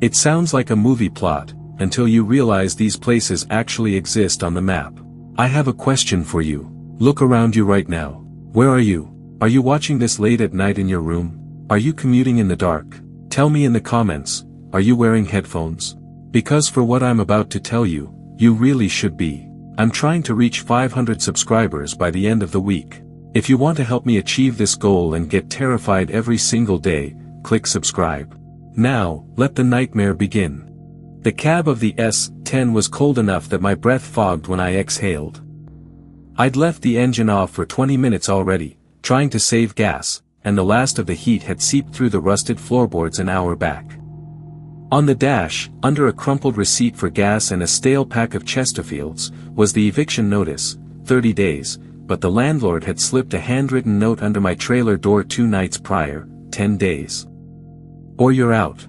It sounds like a movie plot, until you realize these places actually exist on the map. I have a question for you. Look around you right now. Where are you? Are you watching this late at night in your room? Are you commuting in the dark? Tell me in the comments, are you wearing headphones? Because for what I'm about to tell you, you really should be. I'm trying to reach 500 subscribers by the end of the week. If you want to help me achieve this goal and get terrified every single day, click subscribe. Now, let the nightmare begin. The cab of the S10 was cold enough that my breath fogged when I exhaled. I'd left the engine off for 20 minutes already, trying to save gas, and the last of the heat had seeped through the rusted floorboards an hour back. On the dash, under a crumpled receipt for gas and a stale pack of Chesterfields, was the eviction notice, 30 days, but the landlord had slipped a handwritten note under my trailer door 2 nights prior, 10 days. Or you're out.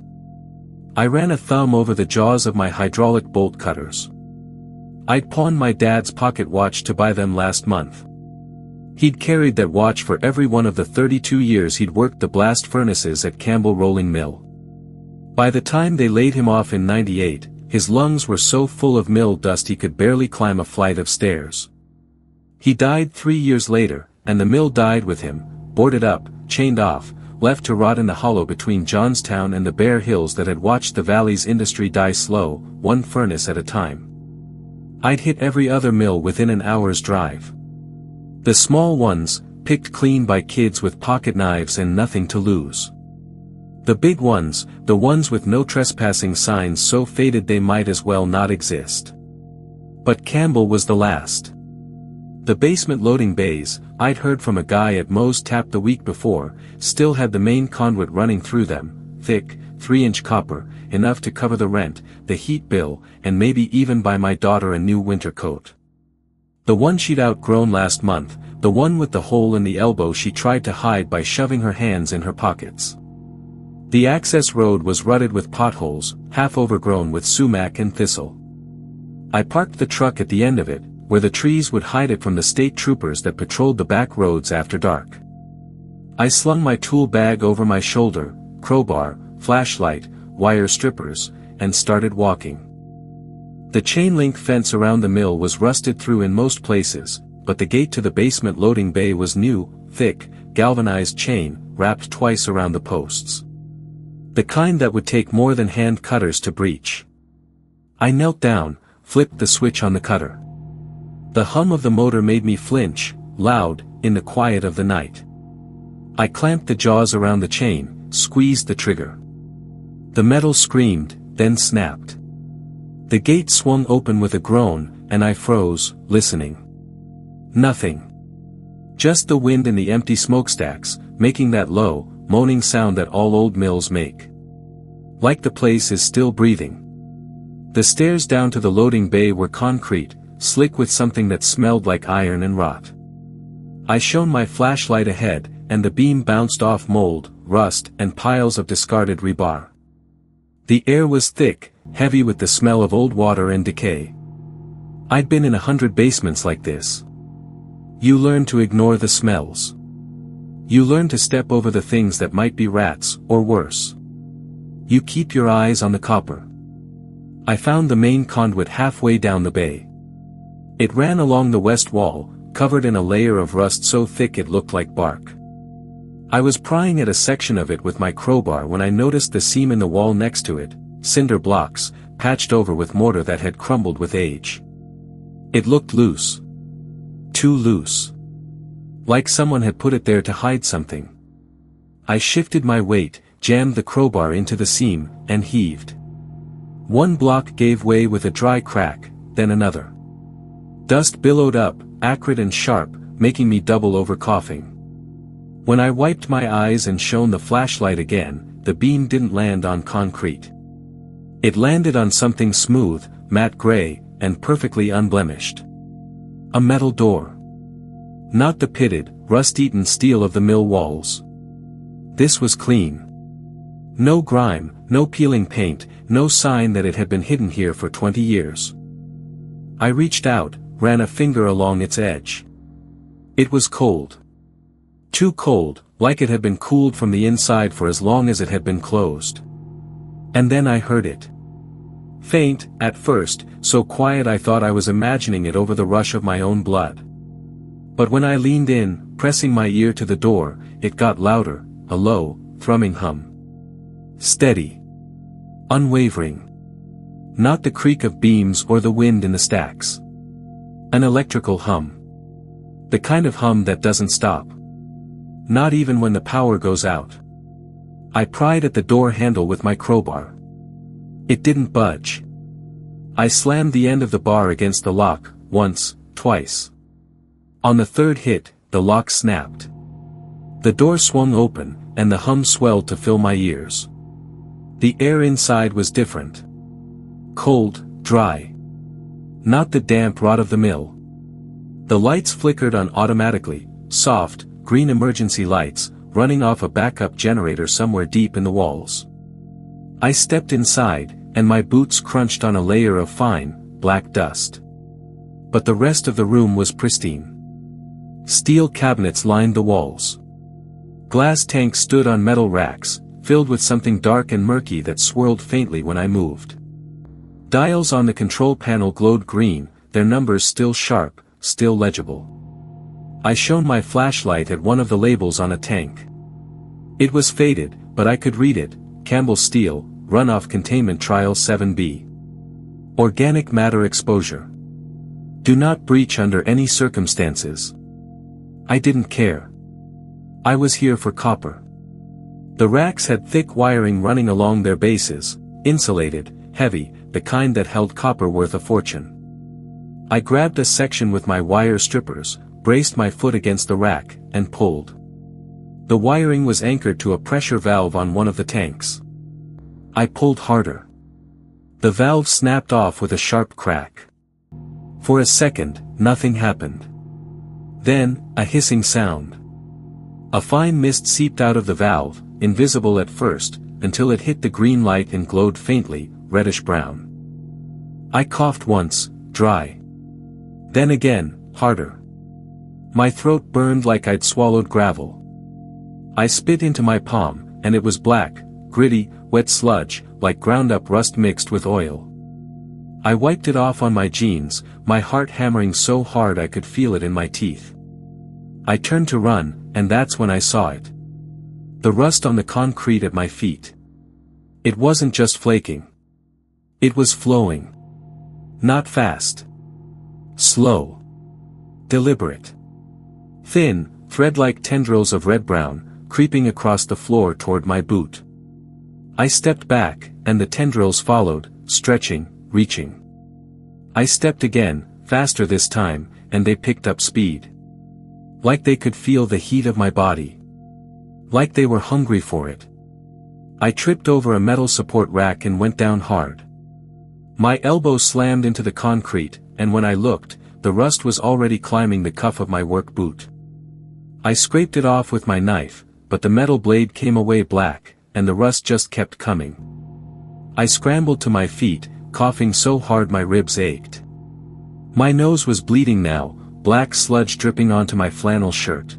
I ran a thumb over the jaws of my hydraulic bolt cutters. I'd pawned my dad's pocket watch to buy them last month. He'd carried that watch for every one of the 32 years he'd worked the blast furnaces at Campbell Rolling Mill. By the time they laid him off in '98, his lungs were so full of mill dust he could barely climb a flight of stairs. He died 3 years later, and the mill died with him, boarded up, chained off, left to rot in the hollow between Johnstown and the bare hills that had watched the valley's industry die slow, one furnace at a time. I'd hit every other mill within an hour's drive. The small ones, picked clean by kids with pocket knives and nothing to lose. The big ones, the ones with no trespassing signs so faded they might as well not exist. But Campbell was the last. The basement loading bays, I'd heard from a guy at Moe's Tap the week before, still had the main conduit running through them, thick, 3-inch copper, enough to cover the rent, the heat bill, and maybe even buy my daughter a new winter coat. The one she'd outgrown last month, the one with the hole in the elbow she tried to hide by shoving her hands in her pockets. The access road was rutted with potholes, half overgrown with sumac and thistle. I parked the truck at the end of it, where the trees would hide it from the state troopers that patrolled the back roads after dark. I slung my tool bag over my shoulder, crowbar, flashlight, wire strippers, and started walking. The chain-link fence around the mill was rusted through in most places, but the gate to the basement loading bay was new, thick, galvanized chain, wrapped twice around the posts. The kind that would take more than hand cutters to breach. I knelt down, flipped the switch on the cutter. The hum of the motor made me flinch, loud, in the quiet of the night. I clamped the jaws around the chain, squeezed the trigger. The metal screamed, then snapped. The gate swung open with a groan, and I froze, listening. Nothing. Just the wind in the empty smokestacks, making that low, moaning sound that all old mills make. Like the place is still breathing. The stairs down to the loading bay were concrete, slick with something that smelled like iron and rot. I shone my flashlight ahead, and the beam bounced off mold, rust, and piles of discarded rebar. The air was thick, heavy with the smell of old water and decay. I'd been in 100 basements like this. You learn to ignore the smells. You learn to step over the things that might be rats, or worse. You keep your eyes on the copper. I found the main conduit halfway down the bay. It ran along the west wall, covered in a layer of rust so thick it looked like bark. I was prying at a section of it with my crowbar when I noticed the seam in the wall next to it, cinder blocks, patched over with mortar that had crumbled with age. It looked loose. Too loose. Like someone had put it there to hide something. I shifted my weight, jammed the crowbar into the seam, and heaved. One block gave way with a dry crack, then another. Dust billowed up, acrid and sharp, making me double over coughing. When I wiped my eyes and shone the flashlight again, the beam didn't land on concrete. It landed on something smooth, matte gray, and perfectly unblemished. A metal door. Not the pitted, rust-eaten steel of the mill walls. This was clean. No grime, no peeling paint, no sign that it had been hidden here for 20 years. I reached out, ran a finger along its edge. It was cold. Too cold, like it had been cooled from the inside for as long as it had been closed. And then I heard it. Faint, at first, so quiet I thought I was imagining it over the rush of my own blood. But when I leaned in, pressing my ear to the door, it got louder, a low, thrumming hum. Steady. Unwavering. Not the creak of beams or the wind in the stacks. An electrical hum. The kind of hum that doesn't stop. Not even when the power goes out. I pried at the door handle with my crowbar. It didn't budge. I slammed the end of the bar against the lock, once, twice. On the third hit, the lock snapped. The door swung open, and the hum swelled to fill my ears. The air inside was different. Cold, dry. Not the damp rot of the mill. The lights flickered on automatically, soft, green emergency lights, running off a backup generator somewhere deep in the walls. I stepped inside, and my boots crunched on a layer of fine, black dust. But the rest of the room was pristine. Steel cabinets lined the walls. Glass tanks stood on metal racks, filled with something dark and murky that swirled faintly when I moved. Dials on the control panel glowed green, their numbers still sharp, still legible. I shone my flashlight at one of the labels on a tank. It was faded, but I could read it, Campbell Steel, Runoff Containment Trial 7B. Organic matter exposure. Do not breach under any circumstances. I didn't care. I was here for copper. The racks had thick wiring running along their bases, insulated, heavy, the kind that held copper worth a fortune. I grabbed a section with my wire strippers, braced my foot against the rack, and pulled. The wiring was anchored to a pressure valve on one of the tanks. I pulled harder. The valve snapped off with a sharp crack. For a second, nothing happened. Then, a hissing sound. A fine mist seeped out of the valve, invisible at first, until it hit the green light and glowed faintly, reddish-brown. I coughed once, dry. Then again, harder. My throat burned like I'd swallowed gravel. I spit into my palm, and it was black, gritty, wet sludge, like ground-up rust mixed with oil. I wiped it off on my jeans, my heart hammering so hard I could feel it in my teeth. I turned to run, and that's when I saw it. The rust on the concrete at my feet. It wasn't just flaking. It was flowing. Not fast. Slow. Deliberate. Thin, thread-like tendrils of red-brown, creeping across the floor toward my boot. I stepped back, and the tendrils followed, stretching, reaching. I stepped again, faster this time, and they picked up speed. Like they could feel the heat of my body. Like they were hungry for it. I tripped over a metal support rack and went down hard. My elbow slammed into the concrete, and when I looked, the rust was already climbing the cuff of my work boot. I scraped it off with my knife, but the metal blade came away black, and the rust just kept coming. I scrambled to my feet, coughing so hard my ribs ached. My nose was bleeding now, black sludge dripping onto my flannel shirt.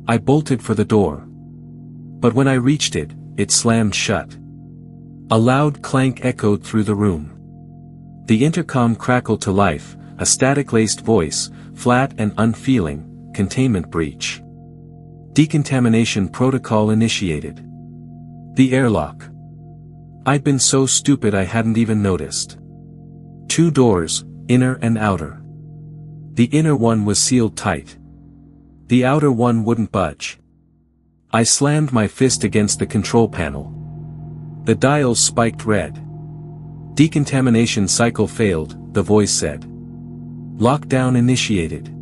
I bolted for the door. But when I reached it, it slammed shut. A loud clank echoed through the room. The intercom crackled to life, a static-laced voice, flat and unfeeling, containment breach. Decontamination protocol initiated. The airlock. I'd been so stupid I hadn't even noticed. 2 doors, inner and outer. The inner one was sealed tight. The outer one wouldn't budge. I slammed my fist against the control panel. The dials spiked red. Decontamination cycle failed, the voice said. Lockdown initiated.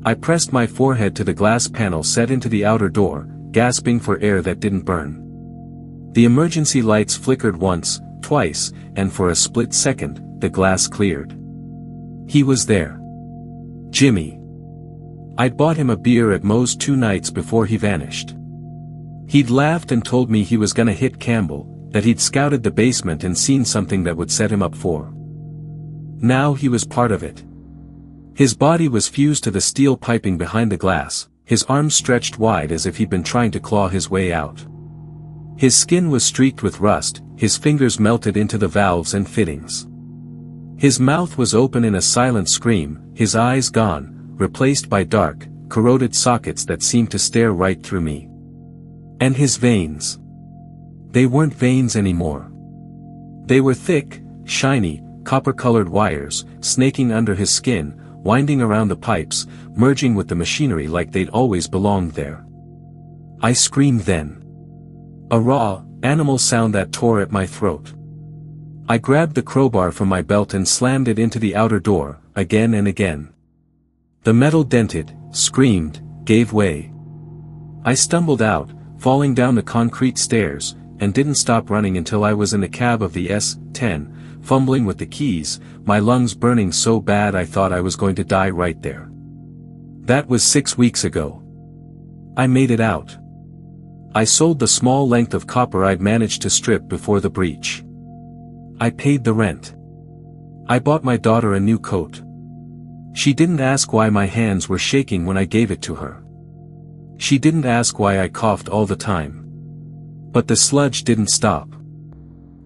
I pressed my forehead to the glass panel set into the outer door, gasping for air that didn't burn. The emergency lights flickered once, twice, and for a split second, the glass cleared. He was there. Jimmy. I'd bought him a beer at Moe's 2 nights before he vanished. He'd laughed and told me he was gonna hit Campbell, that he'd scouted the basement and seen something that would set him up for. Now he was part of it. His body was fused to the steel piping behind the glass, his arms stretched wide as if he'd been trying to claw his way out. His skin was streaked with rust, his fingers melted into the valves and fittings. His mouth was open in a silent scream, his eyes gone, replaced by dark, corroded sockets that seemed to stare right through me. And his veins. They weren't veins anymore. They were thick, shiny, copper-colored wires, snaking under his skin, winding around the pipes, merging with the machinery like they'd always belonged there. I screamed then. A raw, animal sound that tore at my throat. I grabbed the crowbar from my belt and slammed it into the outer door, again and again. The metal dented, screamed, gave way. I stumbled out, falling down the concrete stairs, and didn't stop running until I was in the cab of the S10, fumbling with the keys, my lungs burning so bad I thought I was going to die right there. That was 6 weeks ago. I made it out. I sold the small length of copper I'd managed to strip before the breach. I paid the rent. I bought my daughter a new coat. She didn't ask why my hands were shaking when I gave it to her. She didn't ask why I coughed all the time. But the sludge didn't stop.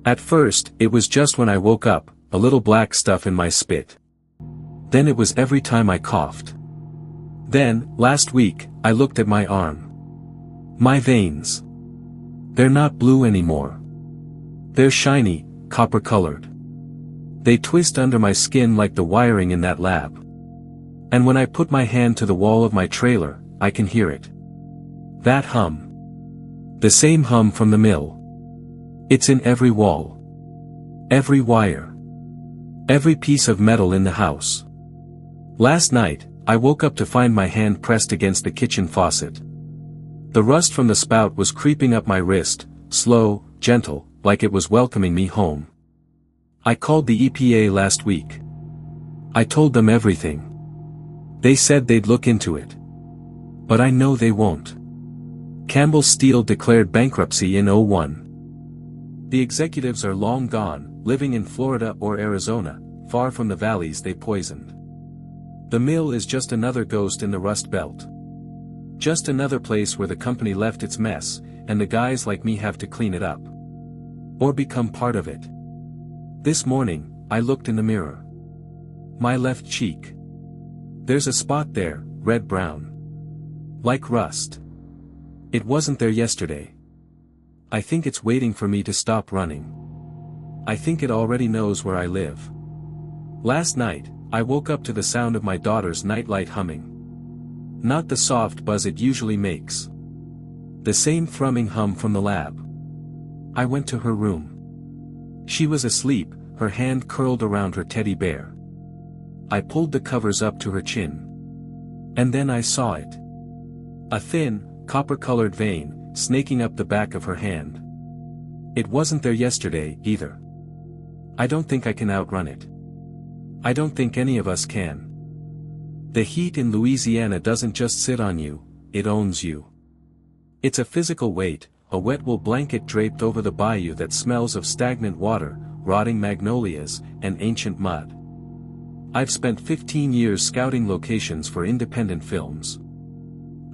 At first, it was just when I woke up, a little black stuff in my spit. Then it was every time I coughed. Then, last week, I looked at my arm. My veins. They're not blue anymore. They're shiny, copper-colored. They twist under my skin like the wiring in that lab. And when I put my hand to the wall of my trailer, I can hear it. That hum. The same hum from the mill. It's in every wall. Every wire. Every piece of metal in the house. Last night, I woke up to find my hand pressed against the kitchen faucet. The rust from the spout was creeping up my wrist, slow, gentle, like it was welcoming me home. I called the EPA last week. I told them everything. They said they'd look into it. But I know they won't. Campbell Steel declared bankruptcy in '01. The executives are long gone, living in Florida or Arizona, far from the valleys they poisoned. The mill is just another ghost in the Rust Belt. Just another place where the company left its mess, and the guys like me have to clean it up. Or become part of it. This morning, I looked in the mirror. My left cheek. There's a spot there, red-brown. Like rust. It wasn't there yesterday. I think it's waiting for me to stop running. I think it already knows where I live. Last night, I woke up to the sound of my daughter's nightlight humming. Not the soft buzz it usually makes. The same thrumming hum from the lab. I went to her room. She was asleep, her hand curled around her teddy bear. I pulled the covers up to her chin. And then I saw it. A thin, copper-colored vein, snaking up the back of her hand. It wasn't there yesterday, either. I don't think I can outrun it. I don't think any of us can. The heat in Louisiana doesn't just sit on you, it owns you. It's a physical weight, a wet wool blanket draped over the bayou that smells of stagnant water, rotting magnolias, and ancient mud. I've spent 15 years scouting locations for independent films.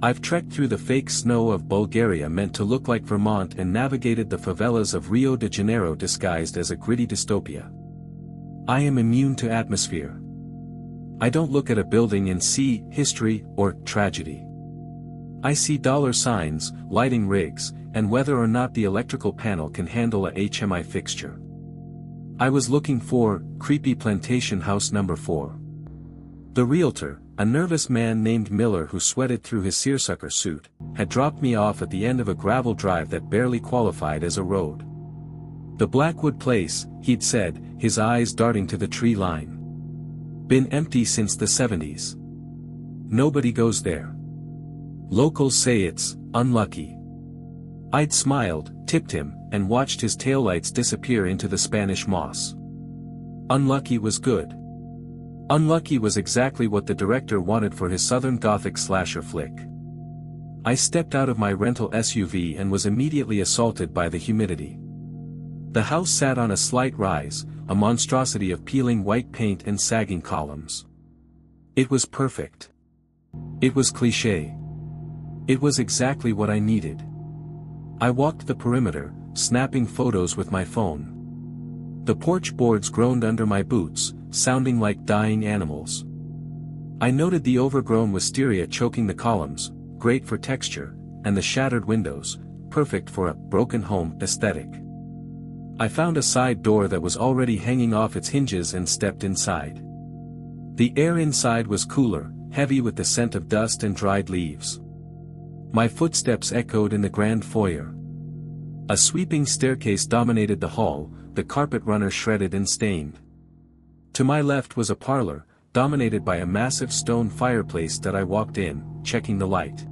I've trekked through the fake snow of Bulgaria meant to look like Vermont and navigated the favelas of Rio de Janeiro disguised as a gritty dystopia. I am immune to atmosphere. I don't look at a building and see history or tragedy. I see dollar signs, lighting rigs, and whether or not the electrical panel can handle a HMI fixture. I was looking for creepy plantation house number 4. The realtor, a nervous man named Miller who sweated through his seersucker suit, had dropped me off at the end of a gravel drive that barely qualified as a road. The Blackwood place, he'd said, his eyes darting to the tree line. Been empty since the 70s. Nobody goes there. Locals say it's unlucky. I'd smiled, tipped him, and watched his taillights disappear into the Spanish moss. Unlucky was good. Unlucky was exactly what the director wanted for his Southern Gothic slasher flick. I stepped out of my rental SUV and was immediately assaulted by the humidity. The house sat on a slight rise, a monstrosity of peeling white paint and sagging columns. It was perfect. It was cliché. It was exactly what I needed. I walked the perimeter, snapping photos with my phone. The porch boards groaned under my boots, sounding like dying animals. I noted the overgrown wisteria choking the columns, great for texture, and the shattered windows, perfect for a broken home aesthetic. I found a side door that was already hanging off its hinges and stepped inside. The air inside was cooler, heavy with the scent of dust and dried leaves. My footsteps echoed in the grand foyer. A sweeping staircase dominated the hall, the carpet runner shredded and stained. To my left was a parlor, dominated by a massive stone fireplace that I walked in, checking the light.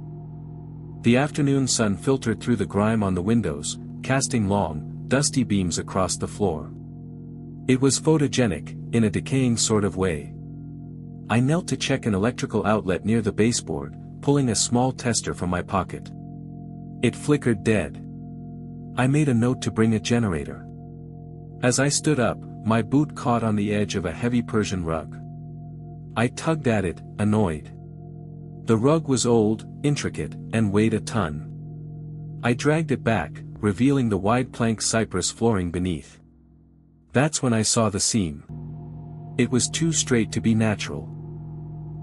The afternoon sun filtered through the grime on the windows, casting long, dusty beams across the floor. It was photogenic, in a decaying sort of way. I knelt to check an electrical outlet near the baseboard, pulling a small tester from my pocket. It flickered dead. I made a note to bring a generator. As I stood up, my boot caught on the edge of a heavy Persian rug. I tugged at it, annoyed. The rug was old, intricate, and weighed a ton. I dragged it back, revealing the wide plank cypress flooring beneath. That's when I saw the seam. It was too straight to be natural.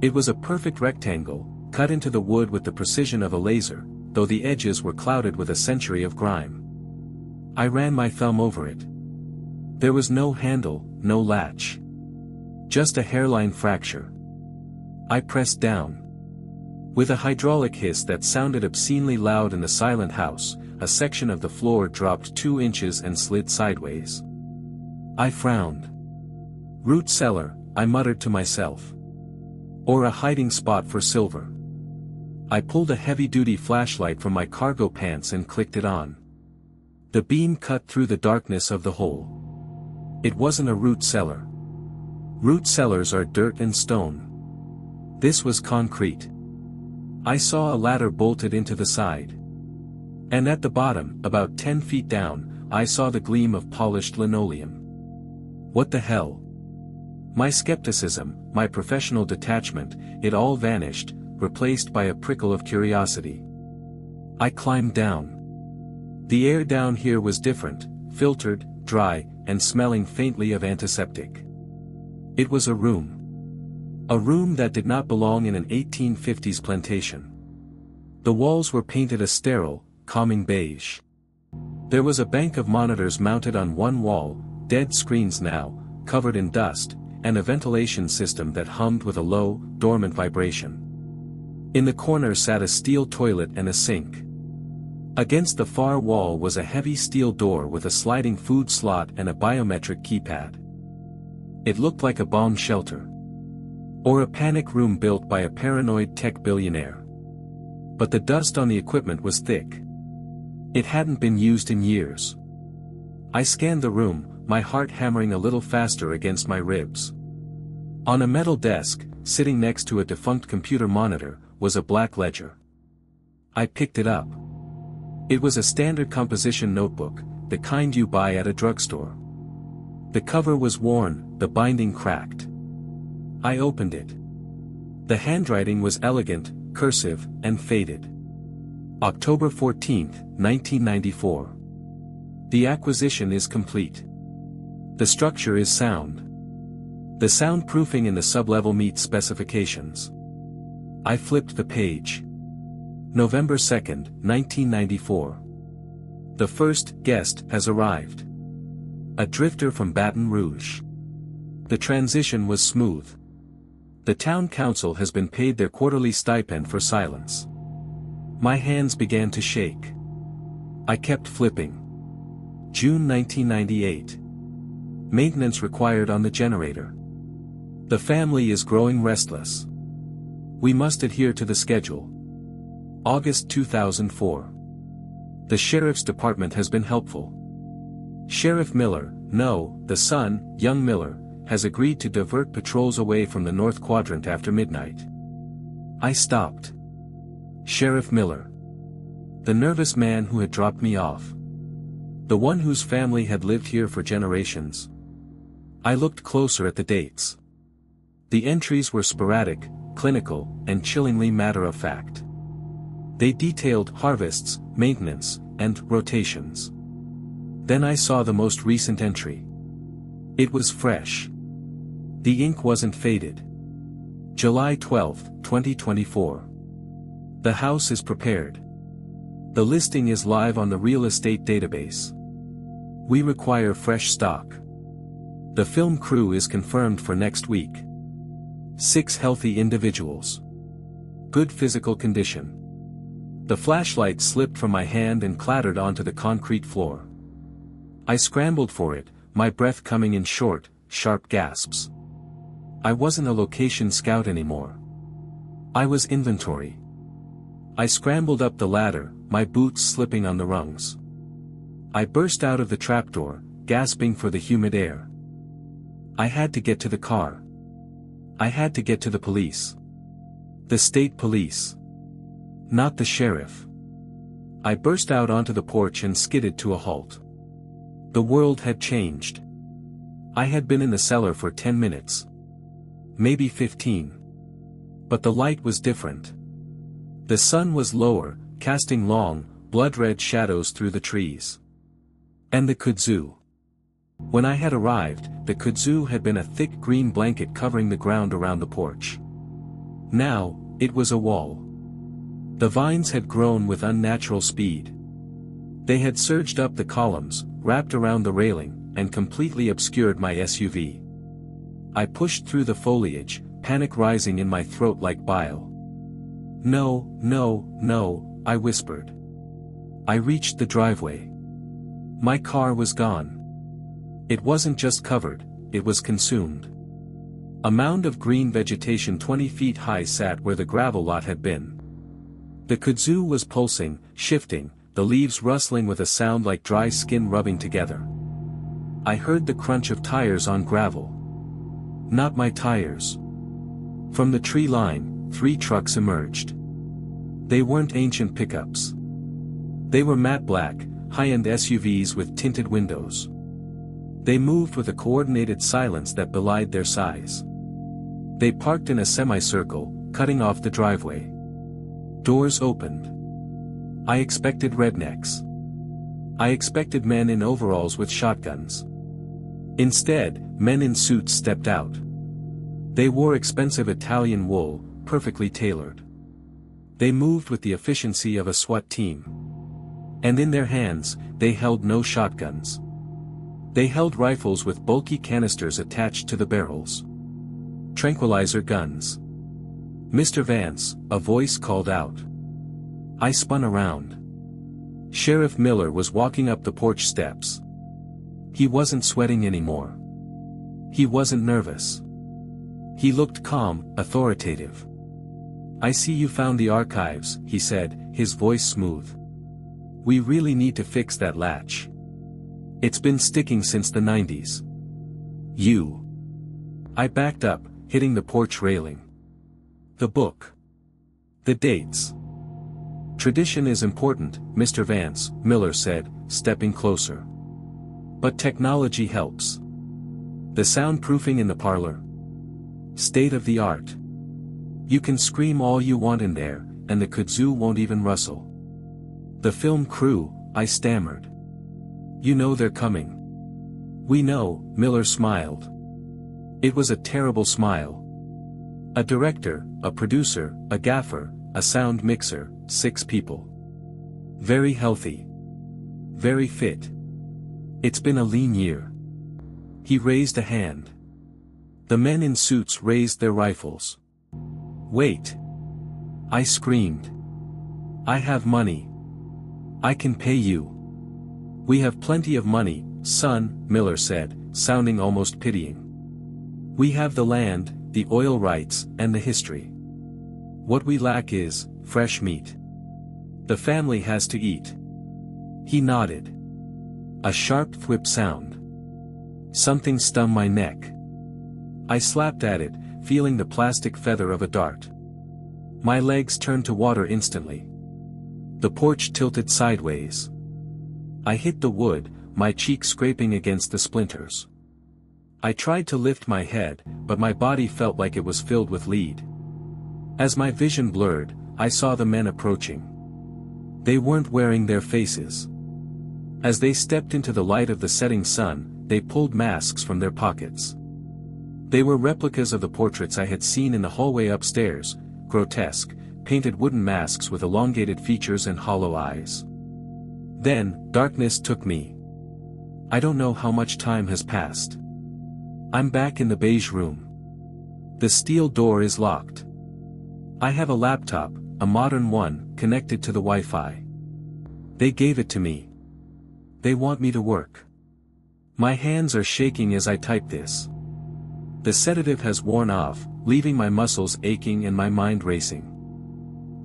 It was a perfect rectangle, cut into the wood with the precision of a laser, though the edges were clouded with a century of grime. I ran my thumb over it. There was no handle, no latch. Just a hairline fracture. I pressed down. With a hydraulic hiss that sounded obscenely loud in the silent house, a section of the floor dropped 2 inches and slid sideways. I frowned. Root cellar, I muttered to myself. Or a hiding spot for silver. I pulled a heavy-duty flashlight from my cargo pants and clicked it on. The beam cut through the darkness of the hole. It wasn't a root cellar. Root cellars are dirt and stone. This was concrete. I saw a ladder bolted into the side. And at the bottom, about 10 feet down, I saw the gleam of polished linoleum. What the hell? My skepticism, my professional detachment, it all vanished, replaced by a prickle of curiosity. I climbed down. The air down here was different, filtered, dry, and smelling faintly of antiseptic. It was a room. A room that did not belong in an 1850s plantation. The walls were painted a sterile, calming beige. There was a bank of monitors mounted on one wall, dead screens now, covered in dust, and a ventilation system that hummed with a low, dormant vibration. In the corner sat a steel toilet and a sink. Against the far wall was a heavy steel door with a sliding food slot and a biometric keypad. It looked like a bomb shelter. Or a panic room built by a paranoid tech billionaire. But the dust on the equipment was thick. It hadn't been used in years. I scanned the room, my heart hammering a little faster against my ribs. On a metal desk, sitting next to a defunct computer monitor, was a black ledger. I picked it up. It was a standard composition notebook, the kind you buy at a drugstore. The cover was worn, the binding cracked. I opened it. The handwriting was elegant, cursive, and faded. October 14, 1994. The acquisition is complete. The structure is sound. The soundproofing in the sublevel meets specifications. I flipped the page. November 2, 1994. The first guest has arrived. A drifter from Baton Rouge. The transition was smooth. The town council has been paid their quarterly stipend for silence. My hands began to shake. I kept flipping. June 1998. Maintenance required on the generator. The family is growing restless. We must adhere to the schedule. August 2004. The sheriff's department has been helpful. Sheriff Miller, no, the son, young Miller, has agreed to divert patrols away from the North Quadrant after midnight. I stopped. Sheriff Miller. The nervous man who had dropped me off. The one whose family had lived here for generations. I looked closer at the dates. The entries were sporadic, clinical, and chillingly matter-of-fact. They detailed harvests, maintenance, and rotations. Then I saw the most recent entry. It was fresh. The ink wasn't faded. July 12, 2024. The house is prepared. The listing is live on the real estate database. We require fresh stock. The film crew is confirmed for next week. 6 healthy individuals. Good physical condition. The flashlight slipped from my hand and clattered onto the concrete floor. I scrambled for it, my breath coming in short, sharp gasps. I wasn't a location scout anymore. I was inventory. I scrambled up the ladder, my boots slipping on the rungs. I burst out of the trapdoor, gasping for the humid air. I had to get to the car. I had to get to the police. The state police. Not the sheriff. I burst out onto the porch and skidded to a halt. The world had changed. I had been in the cellar for 10 minutes. Maybe 15. But the light was different. The sun was lower, casting long, blood-red shadows through the trees. And the kudzu. When I had arrived, the kudzu had been a thick green blanket covering the ground around the porch. Now, it was a wall. The vines had grown with unnatural speed. They had surged up the columns, wrapped around the railing, and completely obscured my SUV. I pushed through the foliage, panic rising in my throat like bile. No, no, no, I whispered. I reached the driveway. My car was gone. It wasn't just covered, it was consumed. A mound of green vegetation 20 feet high sat where the gravel lot had been. The kudzu was pulsing, shifting, the leaves rustling with a sound like dry skin rubbing together. I heard the crunch of tires on gravel. Not my tires. From the tree line, 3 trucks emerged. They weren't ancient pickups. They were matte black, high-end SUVs with tinted windows. They moved with a coordinated silence that belied their size. They parked in a semicircle, cutting off the driveway. Doors opened. I expected rednecks. I expected men in overalls with shotguns. Instead, men in suits stepped out. They wore expensive Italian wool, perfectly tailored. They moved with the efficiency of a SWAT team. And in their hands, they held no shotguns. They held rifles with bulky canisters attached to the barrels. Tranquilizer guns. Mr. Vance, a voice called out. I spun around. Sheriff Miller was walking up the porch steps. He wasn't sweating anymore. He wasn't nervous. He looked calm, authoritative. I see you found the archives, he said, his voice smooth. We really need to fix that latch. It's been sticking since the 90s. You. I backed up, hitting the porch railing. The book. The dates. Tradition is important, Mr. Vance, Miller said, stepping closer. But technology helps. The soundproofing in the parlor. State of the art. You can scream all you want in there, and the kudzu won't even rustle. The film crew, I stammered. You know they're coming. We know, Miller smiled. It was a terrible smile. A director, a producer, a gaffer, a sound mixer, 6 people. Very healthy. Very fit. It's been a lean year. He raised a hand. The men in suits raised their rifles. Wait. I screamed. I have money. I can pay you. We have plenty of money, son, Miller said, sounding almost pitying. We have the land, the oil rights, and the history. What we lack is fresh meat. The family has to eat. He nodded. A sharp thwip sound. Something stung my neck. I slapped at it, feeling the plastic feather of a dart. My legs turned to water instantly. The porch tilted sideways. I hit the wood, my cheek scraping against the splinters. I tried to lift my head, but my body felt like it was filled with lead. As my vision blurred, I saw the men approaching. They weren't wearing their faces. As they stepped into the light of the setting sun, they pulled masks from their pockets. They were replicas of the portraits I had seen in the hallway upstairs, grotesque, painted wooden masks with elongated features and hollow eyes. Then, darkness took me. I don't know how much time has passed. I'm back in the beige room. The steel door is locked. I have a laptop, a modern one, connected to the Wi-Fi. They gave it to me. They want me to work. My hands are shaking as I type this. The sedative has worn off, leaving my muscles aching and my mind racing.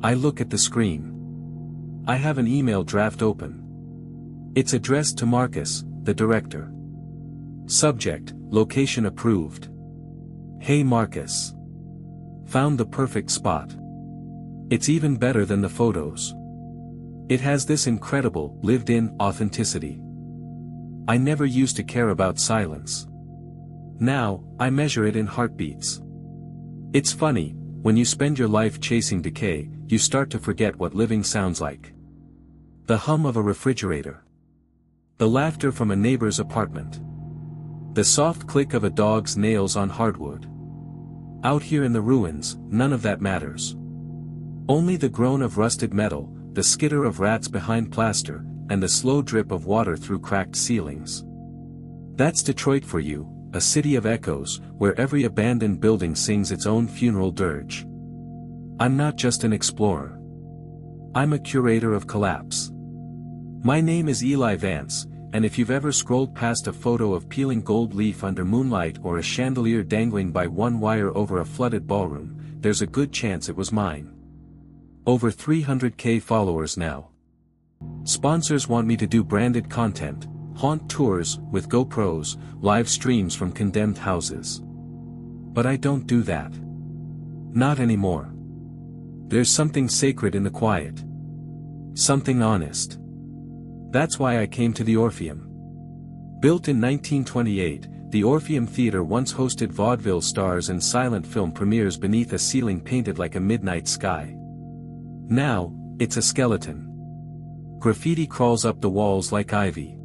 I look at the screen. I have an email draft open. It's addressed to Marcus, the director. Subject, location approved. Hey Marcus. Found the perfect spot. It's even better than the photos. It has this incredible, lived-in authenticity. I never used to care about silence. Now, I measure it in heartbeats. It's funny, when you spend your life chasing decay, you start to forget what living sounds like. The hum of a refrigerator. The laughter from a neighbor's apartment. The soft click of a dog's nails on hardwood. Out here in the ruins, none of that matters. Only the groan of rusted metal, the skitter of rats behind plaster, and the slow drip of water through cracked ceilings. That's Detroit for you, a city of echoes, where every abandoned building sings its own funeral dirge. I'm not just an explorer. I'm a curator of collapse. My name is Eli Vance, and if you've ever scrolled past a photo of peeling gold leaf under moonlight or a chandelier dangling by one wire over a flooded ballroom, there's a good chance it was mine. Over 300,000 followers now. Sponsors want me to do branded content, haunt tours with GoPros, live streams from condemned houses. But I don't do that. Not anymore. There's something sacred in the quiet. Something honest. That's why I came to the Orpheum. Built in 1928, the Orpheum Theater once hosted vaudeville stars and silent film premieres beneath a ceiling painted like a midnight sky. Now, it's a skeleton. Graffiti crawls up the walls like ivy.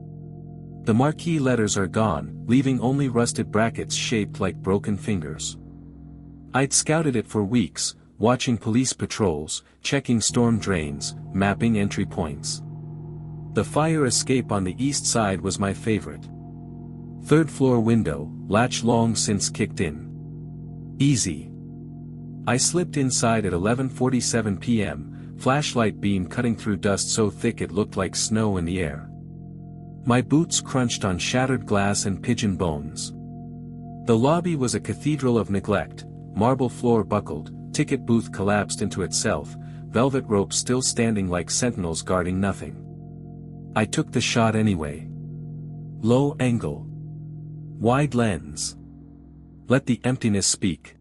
The marquee letters are gone, leaving only rusted brackets shaped like broken fingers. I'd scouted it for weeks, watching police patrols, checking storm drains, mapping entry points. The fire escape on the east side was my favorite. Third floor window, latch long since kicked in. Easy. I slipped inside at 11:47 p.m., flashlight beam cutting through dust so thick it looked like snow in the air. My boots crunched on shattered glass and pigeon bones. The lobby was a cathedral of neglect, marble floor buckled, ticket booth collapsed into itself, velvet ropes still standing like sentinels guarding nothing. I took the shot anyway. Low angle. Wide lens. Let the emptiness speak.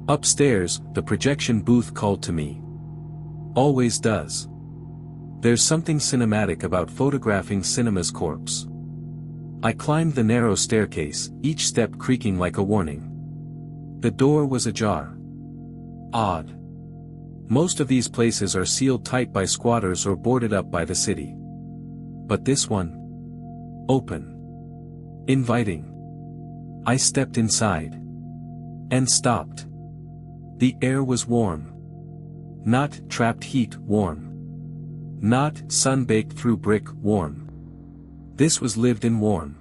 Upstairs, the projection booth called to me. Always does. There's something cinematic about photographing cinema's corpse. I climbed the narrow staircase, each step creaking like a warning. The door was ajar. Odd. Most of these places are sealed tight by squatters or boarded up by the city. But this one? Open. Inviting. I stepped inside. And stopped. The air was warm. Not trapped heat warm. Not sun-baked through brick warm. This was lived-in warm.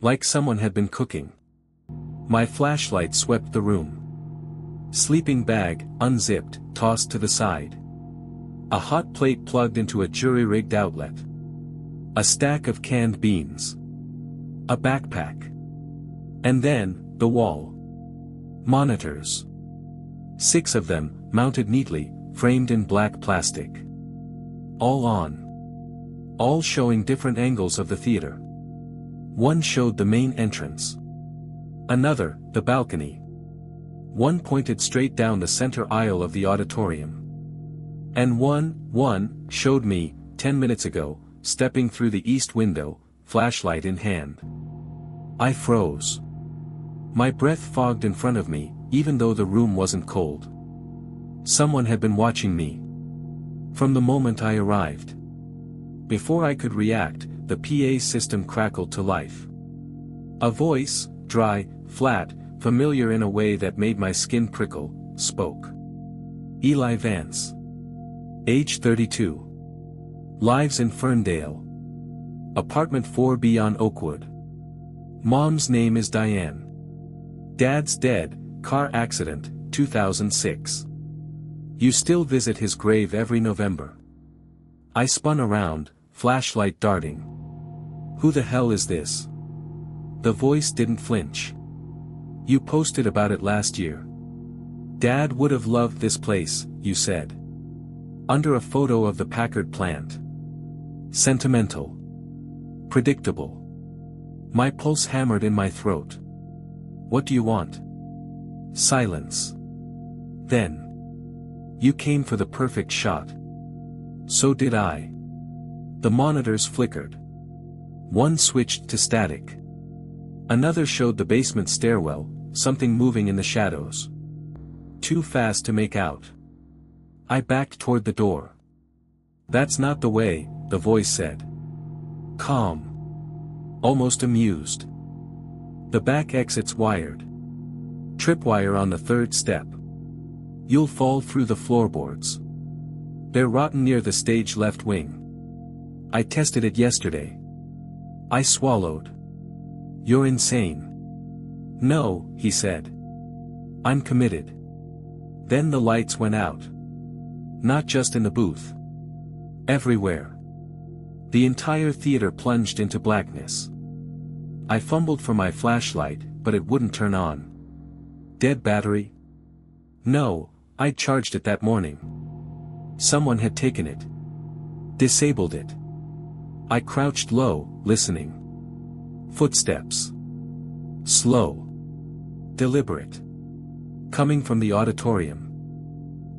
Like someone had been cooking. My flashlight swept the room. Sleeping bag, unzipped, tossed to the side. A hot plate plugged into a jury-rigged outlet. A stack of canned beans. A backpack. And then, the wall. Monitors. 6 of them, mounted neatly, framed in black plastic. All on. All showing different angles of the theater. One showed the main entrance. Another, the balcony. One pointed straight down the center aisle of the auditorium. And one showed me, 10 minutes ago, stepping through the east window, flashlight in hand. I froze. My breath fogged in front of me, even though the room wasn't cold. Someone had been watching me. From the moment I arrived. Before I could react, the PA system crackled to life. A voice, dry, flat, familiar in a way that made my skin prickle, spoke. Eli Vance. Age 32. Lives in Ferndale. Apartment 4B on Oakwood. Mom's name is Diane. Dad's dead, car accident, 2006. You still visit his grave every November. I spun around, flashlight darting. Who the hell is this? The voice didn't flinch. You posted about it last year. Dad would have loved this place, you said. Under a photo of the Packard plant. Sentimental. Predictable. My pulse hammered in my throat. What do you want? Silence. Then. You came for the perfect shot. So did I. The monitors flickered. One switched to static. Another showed the basement stairwell, something moving in the shadows. Too fast to make out. I backed toward the door. That's not the way, the voice said. Calm. Almost amused. The back exit's wired. Tripwire on the third step. You'll fall through the floorboards. They're rotten near the stage left wing. I tested it yesterday. I swallowed. You're insane. No, he said. I'm committed. Then the lights went out. Not just in the booth. Everywhere. The entire theater plunged into blackness. I fumbled for my flashlight, but it wouldn't turn on. Dead battery? No, I'd charged it that morning. Someone had taken it. Disabled it. I crouched low, listening. Footsteps. Slow. Deliberate. Coming from the auditorium.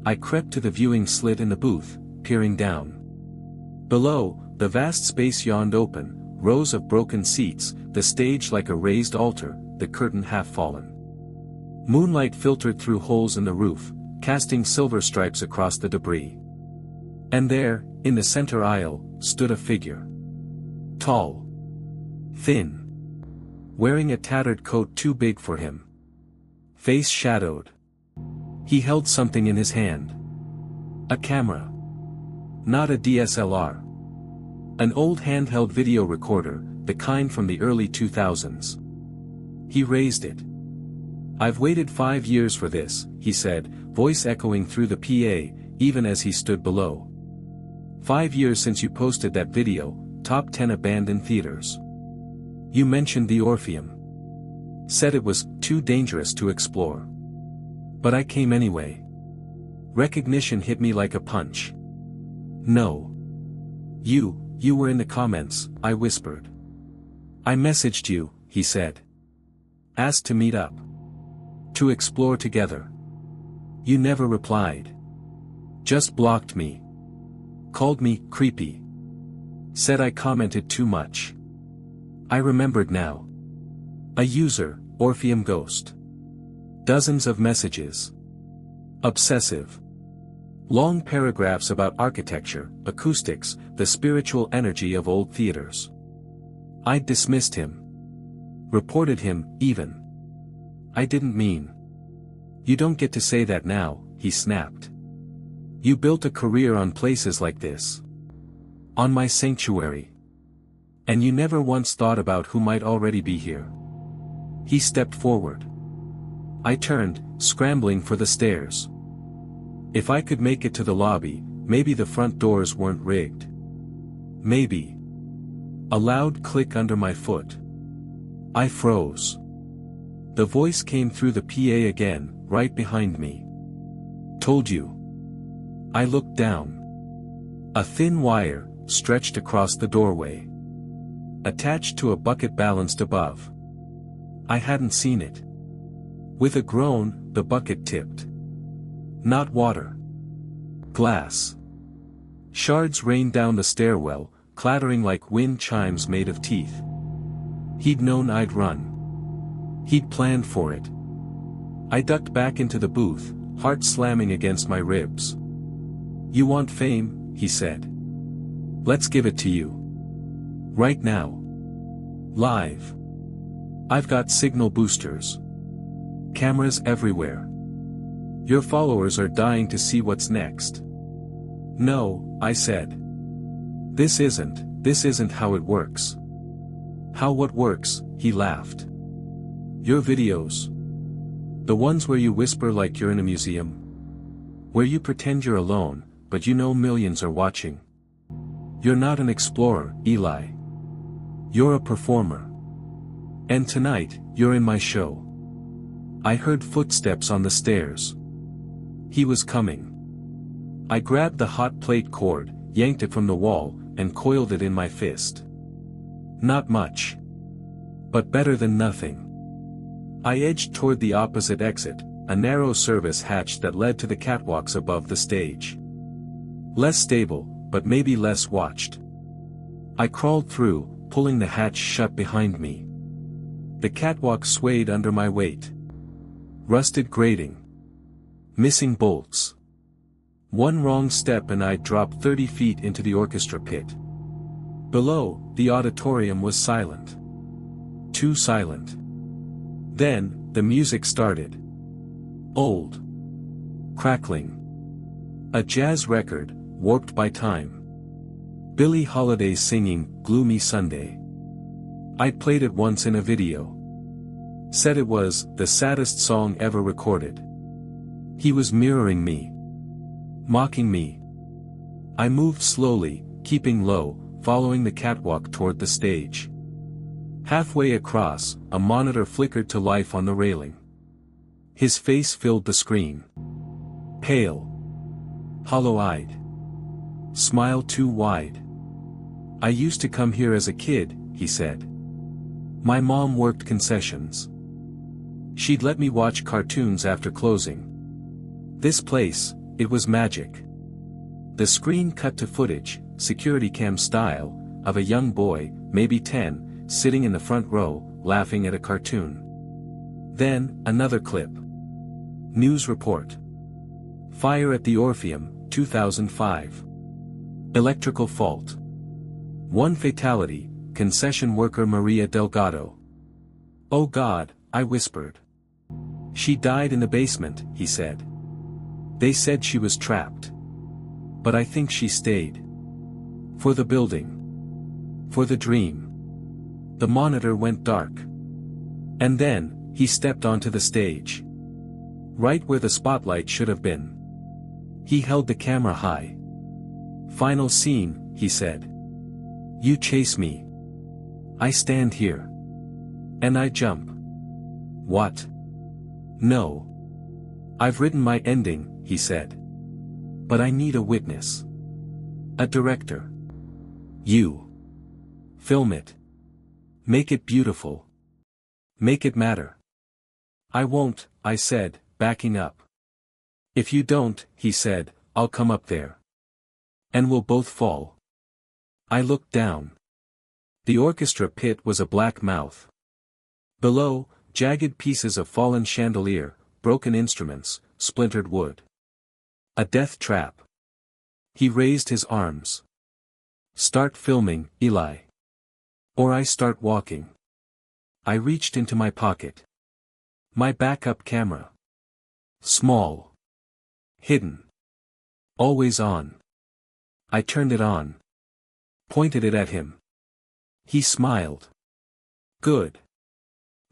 I crept to the viewing slit in the booth, peering down. Below, the vast space yawned open, rows of broken seats, the stage like a raised altar, the curtain half fallen. Moonlight filtered through holes in the roof, casting silver stripes across the debris. And there, in the center aisle, stood a figure. Tall. Thin. Wearing a tattered coat too big for him. Face shadowed. He held something in his hand. A camera. Not a DSLR. An old handheld video recorder, the kind from the early 2000s. He raised it. I've waited 5 years for this, he said, voice echoing through the PA, even as he stood below. 5 years since you posted that video, top 10 abandoned theaters. You mentioned the Orpheum. Said it was too dangerous to explore. But I came anyway. Recognition hit me like a punch. No. You were in the comments, I whispered. I messaged you, he said. Asked to meet up. To explore together. You never replied. Just blocked me. Called me creepy. Said I commented too much. I remembered now. A user, Orpheum Ghost. Dozens of messages. Obsessive. Long paragraphs about architecture, acoustics, the spiritual energy of old theaters. I'd dismissed him. Reported him, even. I didn't mean. You don't get to say that now, he snapped. You built a career on places like this. On my sanctuary. And you never once thought about who might already be here. He stepped forward. I turned, scrambling for the stairs. If I could make it to the lobby, maybe the front doors weren't rigged. Maybe. A loud click under my foot. I froze. The voice came through the PA again, right behind me. Told you. I looked down. A thin wire, stretched across the doorway. Attached to a bucket balanced above. I hadn't seen it. With a groan, the bucket tipped. Not water. Glass. Shards rained down the stairwell, clattering like wind chimes made of teeth. He'd known I'd run. He'd planned for it. I ducked back into the booth, heart slamming against my ribs. You want fame? he said. Let's give it to you. Right now. Live. I've got signal boosters. Cameras everywhere. Your followers are dying to see what's next. No, I said. This isn't how it works. How what works, he laughed. Your videos. The ones where you whisper like you're in a museum. Where you pretend you're alone, but you know millions are watching. You're not an explorer, Eli. You're a performer. And tonight, you're in my show. I heard footsteps on the stairs. He was coming. I grabbed the hot plate cord, yanked it from the wall, and coiled it in my fist. Not much. But better than nothing. I edged toward the opposite exit, a narrow service hatch that led to the catwalks above the stage. Less stable, but maybe less watched. I crawled through, pulling the hatch shut behind me. The catwalk swayed under my weight. Rusted grating. Missing bolts. One wrong step and I'd drop 30 feet into the orchestra pit. Below, the auditorium was silent. Too silent. Then, the music started. Old. Crackling. A jazz record, warped by time. Billie Holiday singing Gloomy Sunday. I'd played it once in a video. Said it was the saddest song ever recorded. He was mirroring me. Mocking me. I moved slowly, keeping low, following the catwalk toward the stage. Halfway across, a monitor flickered to life on the railing. His face filled the screen. Pale. Hollow-eyed. Smile too wide. I used to come here as a kid, he said. My mom worked concessions. She'd let me watch cartoons after closing. This place, it was magic. The screen cut to footage, security cam style, of a young boy, maybe 10, sitting in the front row, laughing at a cartoon. Then, another clip. News report. Fire at the Orpheum, 2005. Electrical fault. One fatality, concession worker Maria Delgado. Oh God, I whispered. She died in the basement, he said. They said she was trapped. But I think she stayed. For the building. For the dream. The monitor went dark. And then, he stepped onto the stage. Right where the spotlight should have been. He held the camera high. Final scene, he said. You chase me. I stand here. And I jump. What? No. I've written my ending, he said. But I need a witness. A director. You. Film it. Make it beautiful. Make it matter. I won't, I said, backing up. If you don't, he said, I'll come up there. And we'll both fall. I looked down. The orchestra pit was a black mouth. Below, jagged pieces of fallen chandelier, broken instruments, splintered wood. A death trap. He raised his arms. Start filming, Eli. Or I start walking. I reached into my pocket. My backup camera. Small. Hidden. Always on. I turned it on. Pointed it at him. He smiled. Good.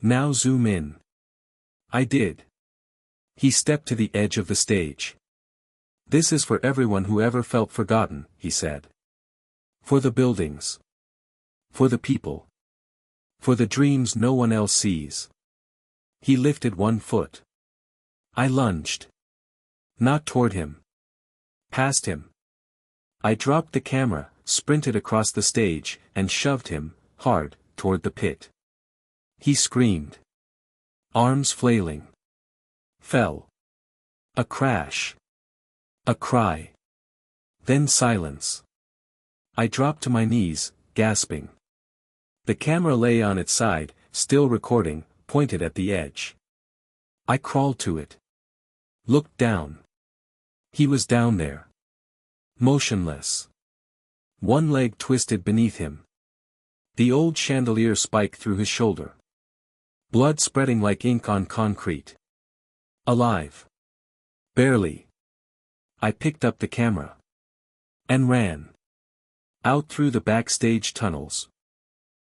Now zoom in. I did. He stepped to the edge of the stage. This is for everyone who ever felt forgotten, he said. For the buildings. For the people. For the dreams no one else sees. He lifted one foot. I lunged. Not toward him. Past him. I dropped the camera, sprinted across the stage, and shoved him, hard, toward the pit. He screamed. Arms flailing. Fell. A crash. A cry. Then silence. I dropped to my knees, gasping. The camera lay on its side, still recording, pointed at the edge. I crawled to it. Looked down. He was down there. Motionless. One leg twisted beneath him. The old chandelier spiked through his shoulder. Blood spreading like ink on concrete. Alive. Barely. I picked up the camera. And ran. Out through the backstage tunnels.